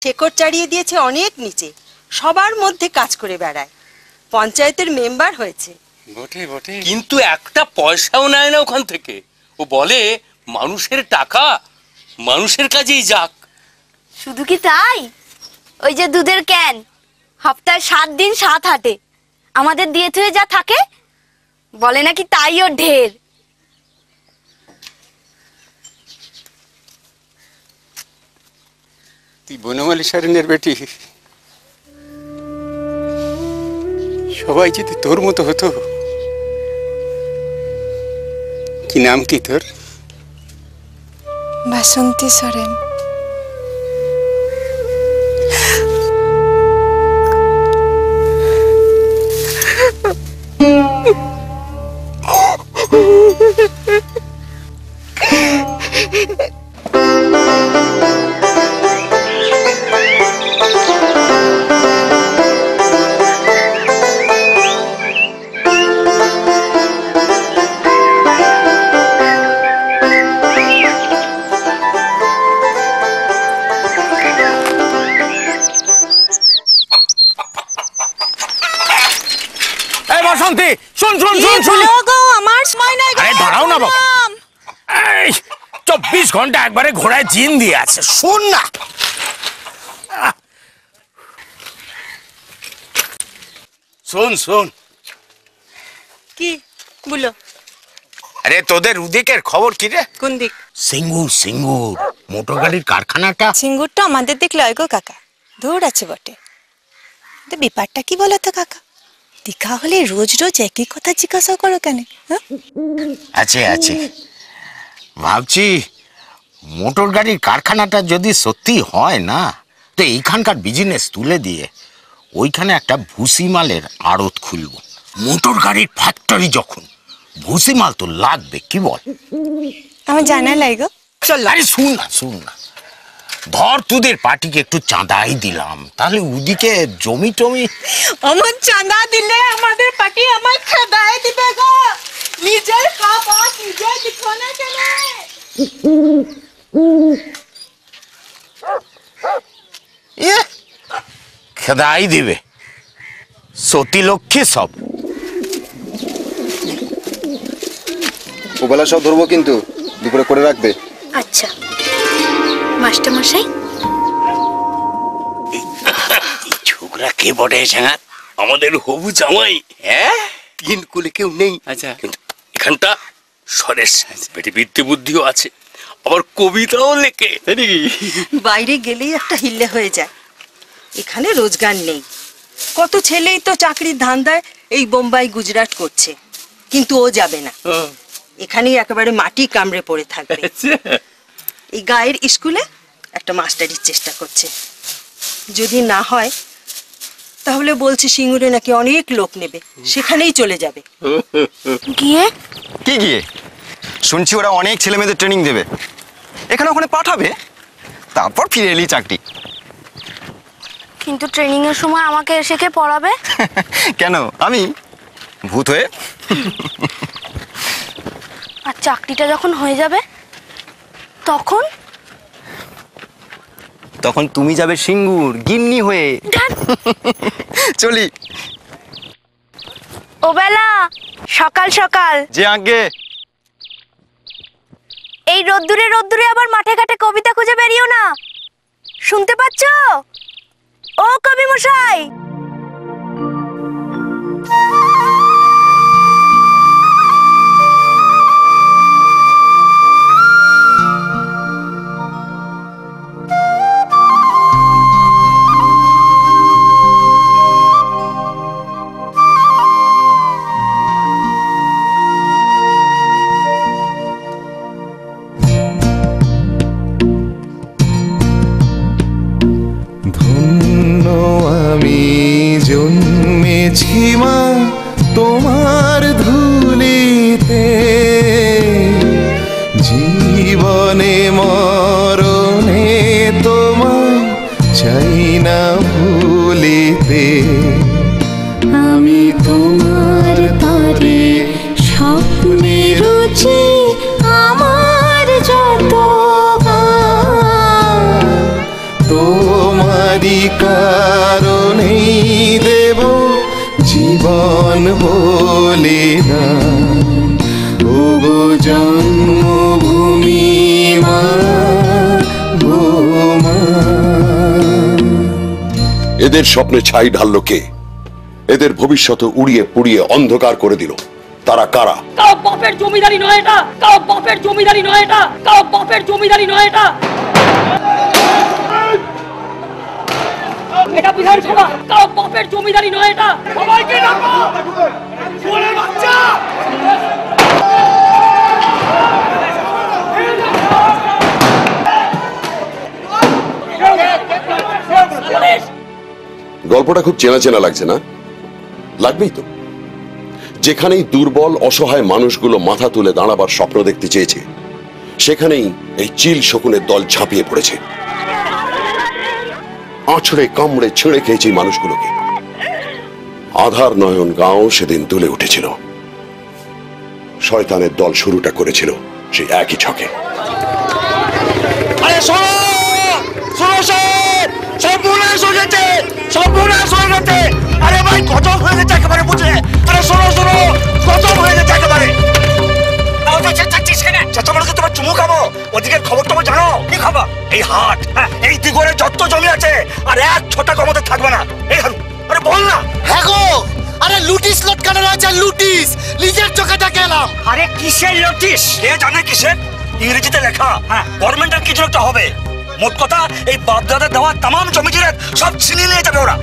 শেকড় চাড়িয়ে দিয়েছে অনেক নিচে, সবার মধ্যে কাজ করে বেড়ায়, পঞ্চায়েতের মেম্বার হয়েছে। বটে বটে, কিন্তু একটা পয়সাও নেয় না ওখান থেকে। ও বলে মানুষের টাকা মানুষের কাজেই যাক। শুধু কি তাই, ওই যে দুধের ক্যান সপ্তাহে 7 দিন 7 হাটে আমাদের দিয়ে থুয়ে যা থাকে, বলে নাকি তাই ওর ঢের। তুই বনমালী সারেনের বেটি, সবাই যদি তোর মতো হতো। কি নাম কি তোর? বাসন্তী সরেন। বাসন্তী, শুন শুন শুন শুন, আমার সময় নাই। আরে দাঁড়াও না বাবা, 24 ঘন্টা একবারে ঘোড়ায় জিন দিয়ে আছে, শুন না। শোন শোন, কি বলো? আরে তোদের উদিকের খবর কি রে? কোন দিক? সিঙ্গুর সিঙ্গুর মোটর গাড়ির কারখানাটা। সিঙ্গুরটা আমাদের দিক লয় গো কাকা, দূর আছে বটে। ব্যাপারটা কি বলো তো কাকা, দেখা হলে রোজ রোজ একই কথা জিজ্ঞাসা করো কেন? আছে আছে, ভাবছি মোটর গাড়ির কারখানাটা যদি সত্যি হয় না, তো এইখানকার বিজনেস তুলে দিয়ে ওইখানে একটা ভুসি মালের আড়ত খুলব। মোটর গাড়ির ফ্যাক্টরি যখন, ভুসি মাল তো লাগবে, কি বল? আমার জানা লাই গো। চল, আরে শুন না শুন না, ধর তোদের পার্টিকে একটু চাঁদাই দিলাম, তাহলে ওদিকে জমি টমি। আমার চাঁদা দিলে আমাদের পার্টি আমার খেদাই দিবে গো। নিজের কাজ নিজে দেখো না কেন? খেদাই দিবে, সতী লক্ষ্মী সব। ওবেলা সব ধরবো, কিন্তু দুপুরে করে রাখবে। আচ্ছা মাস্টার মশাই। ছোকরা কে বটে সাঙ্গাত? আমাদের হবু জামাই। হ্যাঁ, 3 কুলে কেউ নেই। আচ্ছা, কিন্তু এখানটা সরেশ বেটি, বিদ্যে বুদ্ধিও আছে, আবার কবিতাও লেখে। বাইরে গেলেই একটা হিল্লে হয়ে যায়, এখানে রোজগার নেই। কত ছেলেই তো চাকরির ধান্দায় এই বোম্বাই গুজরাট করছে, কিন্তু ও যাবে না, এখানেই একেবারে মাটি কামড়ে পড়ে থাকবে। এই গায়ের স্কুলে একটা মাস্টারির চেষ্টা করছে, যদি না হয় তাহলে বলছে সিঙ্গুরে নাকি অনেক লোক নেবে, সেখানেই চলে যাবে। গিয়ে কি গিয়ে? শুনছি ওরা অনেক ছেলে মেয়েদের ট্রেনিং দেবে, এখানে ওখানে পাঠাবে, তারপর ফিরে এলি চাকরি। কিন্তু ট্রেনিং এর সময় আমাকে এসে কে পড়াবে? কেন, আমি ভূত হয়ে? আর চাকরিটা যখন হয়ে যাবে তখন? তখন তুমি যাবে সিঙ্গুর গিন্নি হয়ে। চলি। ও বেলা সকাল সকাল যে আগে এই রোদ্দুরে রোদ্দুরে আবার মাঠে ঘাটে কবিতা খুঁজে বেরিও না, শুনতে পাচ্ছ? ও কবি মশাই। জন্মেছি মা তোমার ধুলিতে, জীবনে মরণে তোমায় চাই না ভুলিতে। আমি তোমার তরে স্বপ্নে রুচি আমার যত তোমার তোমারই কারণেই দেব জীবন বলিদান। ওগো জন্মভূমি মা গো মা। এদের স্বপ্নে ছাই ঢাললো কে? এদের ভবিষ্যৎ উড়িয়ে পুড়িয়ে অন্ধকার করে দিল তারা কারা? কারো বাপের জমিদারি নয় এটা, কারো বাপের জমিদারি নয় এটা, কারো বাপের জমিদারি নয় এটা। এটা বিধানসভা, কারো বাপের জমিদারি নয় এটা। সবাইকে ডাকো, শুয়োরের বাচ্চা। গল্পটা খুব চেনা চেনা লাগছে না? লাগবেই তো। যেখানেই দুর্বল অসহায় মানুষগুলো মাথা তুলে দাঁড়াবার স্বপ্ন দেখতে চেয়েছে, সেখানেই এই চিল শকুনের দল ঝাঁপিয়ে পড়েছে। আছড়ে কামড়ে ছেড়ে খেয়েছে মানুষগুলোকে। আধার নয়ন গাঁও সেদিন তুলে উঠেছিল। শয়তানের দল শুরুটা করেছিল সেই একই ছকে। আরে শোনো শোনো, সর্বনাশ হয়ে গেছে, সর্বনাশ হয়ে গেছে। আরে ভাই গজব হয়ে গেছে একেবারে, বুঝলে? আরে শোনো শোনো, গজব হয়ে গেছে একেবারে। তোমার চুমু খাবো, ওদিকের খবর তোমার জানো? কি খবর? এই হাট, এই দিগরে যত জমি আছে আর এক ছোটা কমতে থাকবে না। এই হারু, আরে বল না। হ্যাঁ গো, আরে লুটিস লটকানো আছে, লুটিস নিজের চোখে দেখে এলাম। আরে কিসের নোটিশ? কে জানে কিসের? ইংরেজিতে লেখা, গভর্নমেন্টের কিছু একটা হবে। মোট কথা, এই বাপদাদার দেওয়া তামাম জমি জিরে সব ছিনিয়ে নিয়ে যাবে ওরা।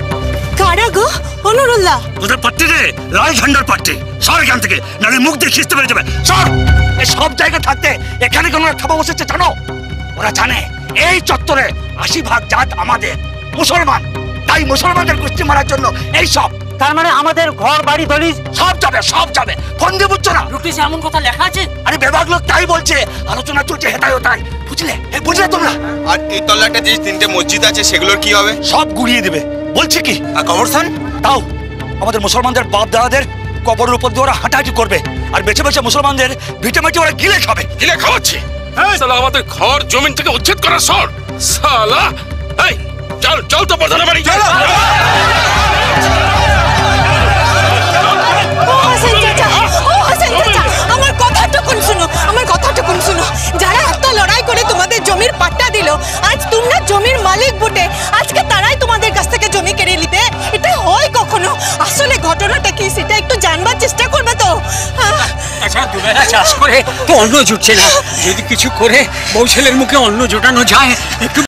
কারা গো? অনুরুল্লাহ। তোদের পার্টি রে, লাল ঝান্ডার পার্টি। সর এখান থেকে, নাহলে মুখ দিয়ে খিস্তে পেরে যাবে। সর। এই সব জায়গা থাকতে এখানে কেন থাবা বসেছে জানো? ওরা জানে এই চত্বরে 80% জাত আমাদের মুসলমান, তাই মুসলমানদের গোষ্ঠী মারার জন্য এই সব। তার মানে আমাদের ঘর বাড়ি দলিল সব যাবে, সব যাবে। ফন্দি বুঝছো না? নোটিশে এমন কথা লেখা আছে? আরে বেবাক লোক তাই বলছে, আলোচনা চলছে হেতায় হেতায়, বুঝলে? বুঝলে তোমরা? আর এই তল্লাটা যে 3টে মসজিদ আছে সেগুলোর কি হবে? সব গুড়িয়ে দেবে বলছে। কি আর কবরস্থান? তাও আমাদের মুসলমানদের বাপ দাদাদের কবরের উপর দিয়ে ওরা হাঁটাহাঁটি করবে, আর বেছে বেছে মুসলমানদের ভিটে মেটে ওরা গিলে খাবে। গিলে খাওয়াচ্ছে? সালা আমাদের ঘর জমিন থেকে উচ্ছেদ করা সর সালা। এই চল চল তো প্রধান বাড়ি। আমার কথাটুকুন শুনো, আমার কথাটুকুন শুনো। যারা এত লড়াই করে তোমাদের জমির পাট্টা দিল, আজ তোমরা জমির মালিক বটে, আজকে তারাই তোমাদের কাছ থেকে জমি কেড়ে নিবে? এটা হয় কখনো? আসলে ঘটনাটা কি সেটা একটু জানবার চেষ্টা করবে তো? আচ্ছা, দুবেলা চাষ করে তো অন্ন জুটছে না, যদি কিছু করে বউ ছেলের মুখে অন্ন জোটানো যায় একটু